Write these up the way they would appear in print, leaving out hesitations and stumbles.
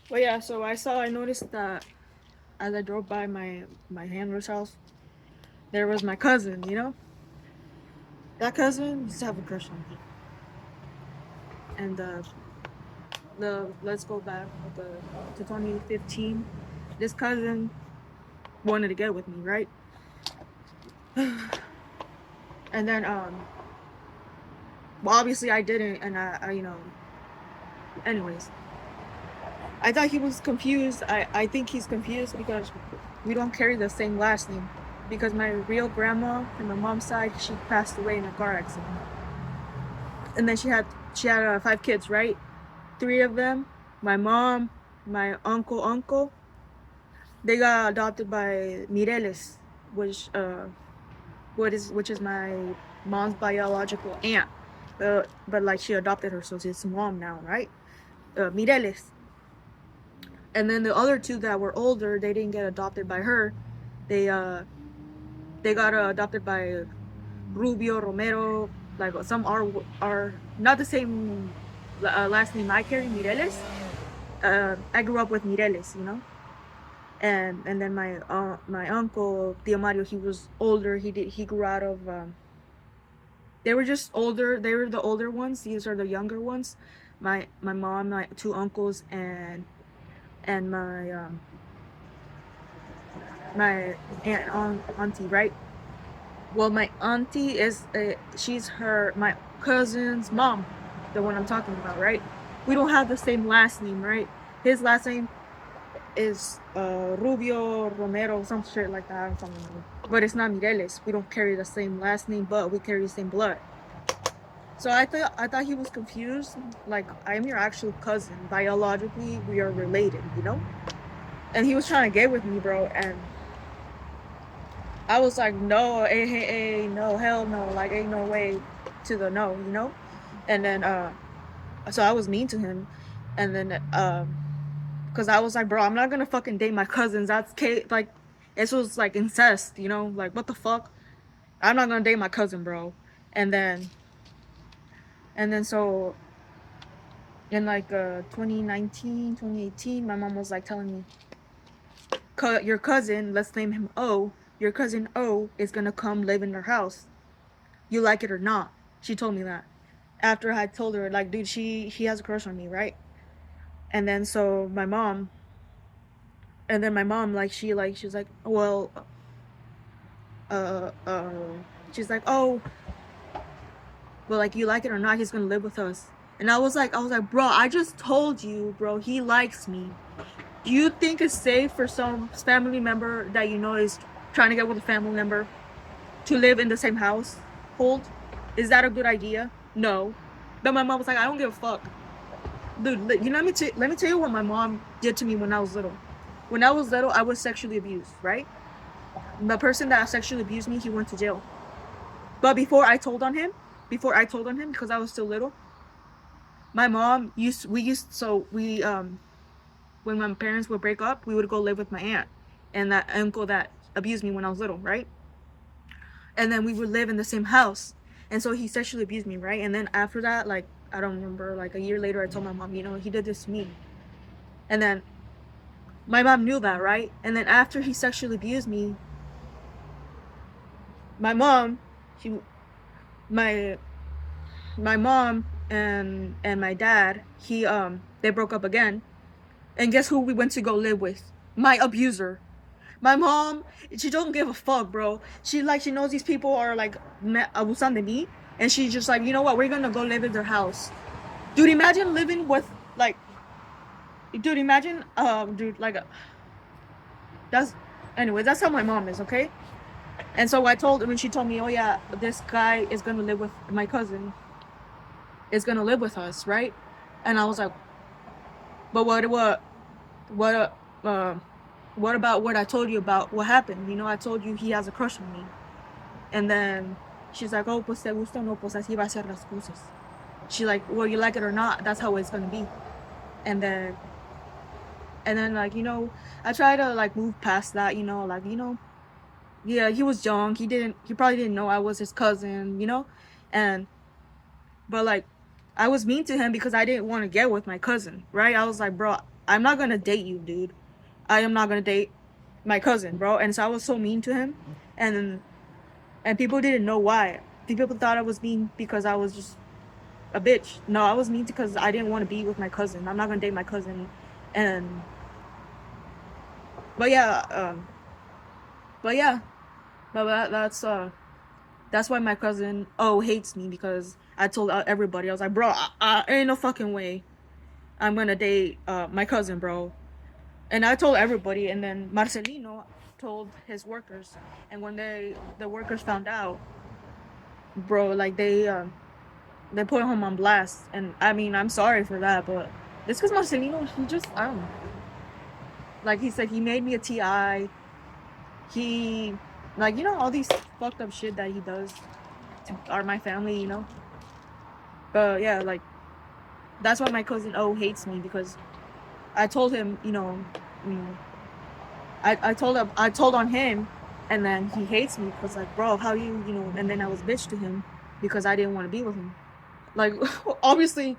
Well, yeah. So I noticed that as I drove by my handler's house, there was my cousin. That cousin used to have a crush on me, and the let's go back to 2015. This cousin wanted to get with me, right? And then well, obviously I didn't, and anyways, I thought he was confused. I think he's confused because we don't carry the same last name. Because my real grandma from my mom's side, she passed away in a car accident, and then she had 5 kids, right? 3 of them, my mom, my uncle, they got adopted by Mireles, which which is my mom's biological aunt. But like she adopted her, so it's mom now, right? Mireles. And then the other two that were older, they didn't get adopted by her. They they got adopted by Rubio Romero. Like some are not the same last name I carry, Mireles. I grew up with Mireles. And then my uncle Tio Mario, he was older. He grew out of they were just older. They were the older ones. These are the younger ones. My mom, my two uncles, and my auntie, right? Well, my auntie she's my cousin's mom, the one I'm talking about, right? We don't have the same last name, right? His last name is Rubio Romero, some shit like that. I don't know. But it's not Mireles. We don't carry the same last name, but we carry the same blood. So I thought he was confused. Like, I'm your actual cousin. Biologically, we are related. And he was trying to get with me, bro. And I was like, no, hey, no, hell no. Like, ain't no way to the no. And then so I was mean to him. And then because I was like, bro, I'm not gonna fucking date my cousins. Like, this was like incest. Like, what the fuck? I'm not gonna date my cousin, bro. And then so in like 2019, 2018, my mom was like telling me, your cousin, let's name him O, your cousin O is gonna come live in their house, you like it or not. She told me that after I told her, like, dude, he has a crush on me, right? And then so my mom, like, she's like, well, uh uh she's like, oh, but like, you like it or not, he's gonna live with us. And I was like, bro, I just told you, bro, he likes me. Do you think it's safe for some family member that is trying to get with a family member to live in the same house? Hold. Is that a good idea? No. But my mom was like, I don't give a fuck. Dude, let me tell you what my mom did to me when I was little. When I was little, I was sexually abused, right? The person that sexually abused me, he went to jail. But before I told on him, because I was still little, my mom when my parents would break up, we would go live with my aunt and that uncle that abused me when I was little, right? And then we would live in the same house. And so he sexually abused me, right? And then after that, like, I don't remember, like a year later, I told my mom, he did this to me. And then my mom knew that, right? And then after he sexually abused me, my mom, she, my my mom and my dad, they broke up again. And guess who we went to go live with? My abuser. My mom, she don't give a fuck, bro. She knows these people are like abusan de me, and she's just like, you know what? We're gonna go live in their house, dude. Imagine living with like, dude. Imagine, dude, like, that's anyway. That's how my mom is, okay. And so when she told me, oh yeah, this guy is gonna live with my cousin, is gonna live with us, right? And I was like, but what what about what I told you about what happened? I told you he has a crush on me. And then she's like, oh, pues te gusta o no, pues así va a ser las cosas. She's like, well, you like it or not, that's how it's gonna be. And then like, I try to like move past that, like, yeah, he was young. He probably didn't know I was his cousin. And but like, I was mean to him because I didn't want to get with my cousin, right? I was like, bro, I'm not gonna date you, dude. I am not gonna date my cousin, bro. And so I was so mean to him, and people didn't know why. People thought I was mean because I was just a bitch. No, I was mean because I didn't want to be with my cousin. I'm not gonna date my cousin, and but yeah, but yeah, but that's why my cousin hates me, because I told everybody. I was like, bro, ain't no fucking way I'm gonna date my cousin, bro. And I told everybody, and then Marcelino told his workers, and when the workers found out, bro, like they put him on blast. And I mean, I'm sorry for that, but it's because Marcelino, he just, I don't know. Like he said, he made me a TI. He, like, all these fucked up shit that he does to my family, But yeah, like, that's why my cousin hates me, because I told him, I told on him, and then he hates me because, like, bro, how and then I was bitch to him because I didn't want to be with him. Like, obviously,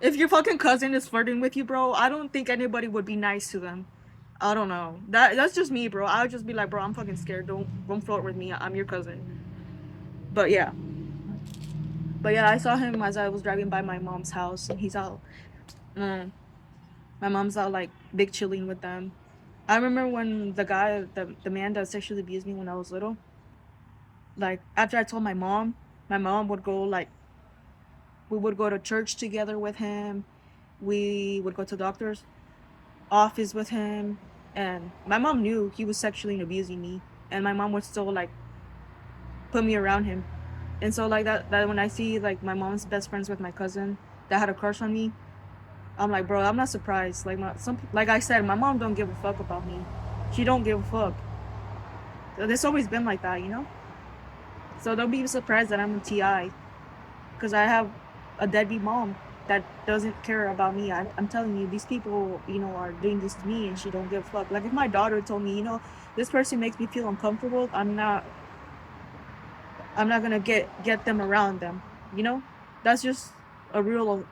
if your fucking cousin is flirting with you, bro, I don't think anybody would be nice to them. I don't know. That's just me, bro. I would just be like, bro, I'm fucking scared. Don't flirt with me. I'm your cousin. But yeah. But yeah, I saw him as I was driving by my mom's house, and he's out. My mom's out, like, big chilling with them. I remember when the man that sexually abused me when I was little, like, after I told my mom would go, like, we would go to church together with him. We would go to the doctor's office with him. And my mom knew he was sexually abusing me. And my mom would still, like, put me around him. And so, like, that when I see, like, my mom's best friends with my cousin that had a crush on me, I'm like, bro, I'm not surprised. Like, like I said, my mom don't give a fuck about me. She don't give a fuck. It's always been like that, So don't be surprised that I'm a TI, because I have a deadbeat mom that doesn't care about me. I'm telling you, these people, are doing this to me, and she don't give a fuck. Like, if my daughter told me, this person makes me feel uncomfortable, I'm not gonna get them around them. That's just a rule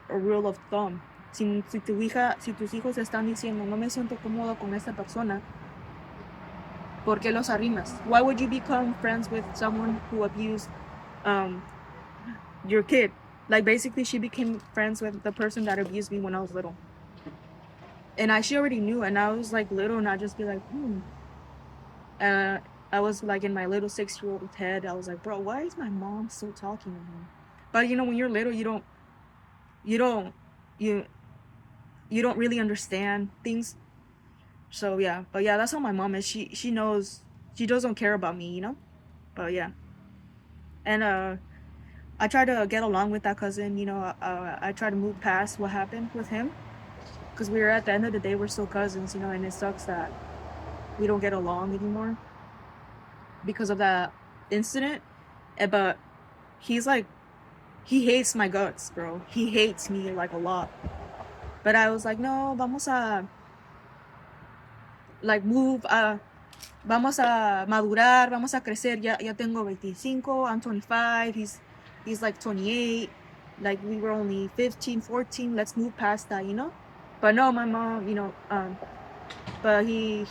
of thumb. Si tus hijos están diciendo, no me siento cómodo con esta persona, ¿por qué los arrimas? Why would you become friends with someone who abused your kid? Like, basically, she became friends with the person that abused me when I was little. And she already knew, and I was, like, little, and I'd just be like, I was, like, in my little 6-year-old head, I was like, bro, why is my mom still talking to him? But, when you're little, you don't really understand things. So, yeah. But, yeah, that's how my mom is. She knows. She doesn't care about me, But, yeah. And, I try to get along with that cousin, I try to move past what happened with him. Because we're, at the end of the day, we're still cousins, and it sucks that we don't get along anymore because of that incident. But he's like, he hates my guts, bro. He hates me, like, a lot. But I was like, no, vamos a, like, move, vamos a madurar, vamos a crecer. Ya tengo 25, I'm 25, he's like 28. Like, we were only 15, 14. Let's move past that, But no, my mom, but he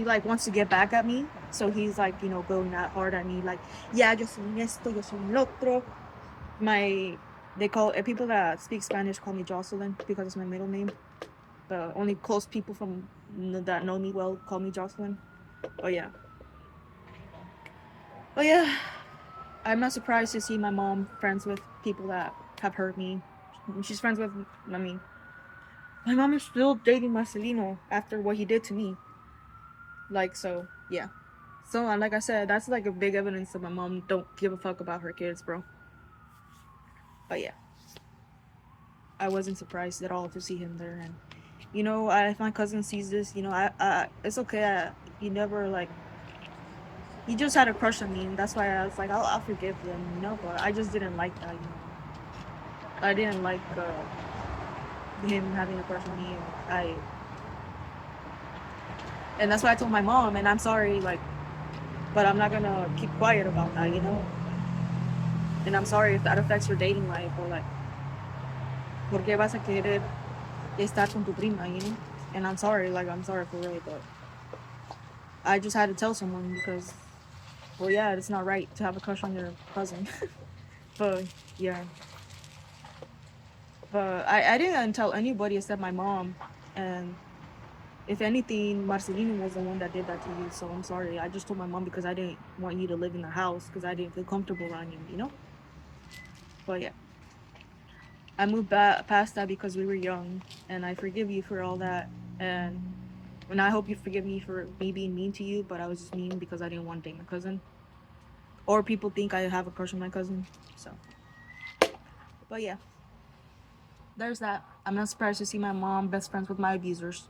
like, wants to get back at me. So he's like, going that hard at me. Like, yeah, yo soy esto, yo soy el otro. People that speak Spanish call me Jocelyn because it's my middle name. But only close people that know me well call me Jocelyn. Oh yeah. I'm not surprised to see my mom friends with people that have hurt me. She's friends with, my mom is still dating Marcelino after what he did to me. Like, so, yeah. So, like I said, that's, like, a big evidence that my mom don't give a fuck about her kids, bro. But, yeah. I wasn't surprised at all to see him there. And, if my cousin sees this, it's okay. He never, like, he just had a crush on me, and that's why I was like, I'll forgive him, but I just didn't like that, I didn't like him having a crush on me. And that's why I told my mom, and I'm sorry, like, but I'm not gonna keep quiet about that, And I'm sorry if that affects your dating life, or, like, ¿por qué vas a querer estar con tu prima, And I'm sorry, like, I'm sorry for real, but I just had to tell someone because, well, yeah, it's not right to have a crush on your cousin. But yeah, but I didn't tell anybody except my mom. And if anything, Marcelino was the one that did that to you. So I'm sorry. I just told my mom because I didn't want you to live in the house because I didn't feel comfortable around you, you know? But yeah, I moved past that because we were young, and I forgive you for all that. And and I hope you forgive me for me being mean to you, but I was just mean because I didn't want to date my cousin. Or people think I have a crush on my cousin. So, but yeah, there's that. I'm not surprised to see my mom best friends with my abusers.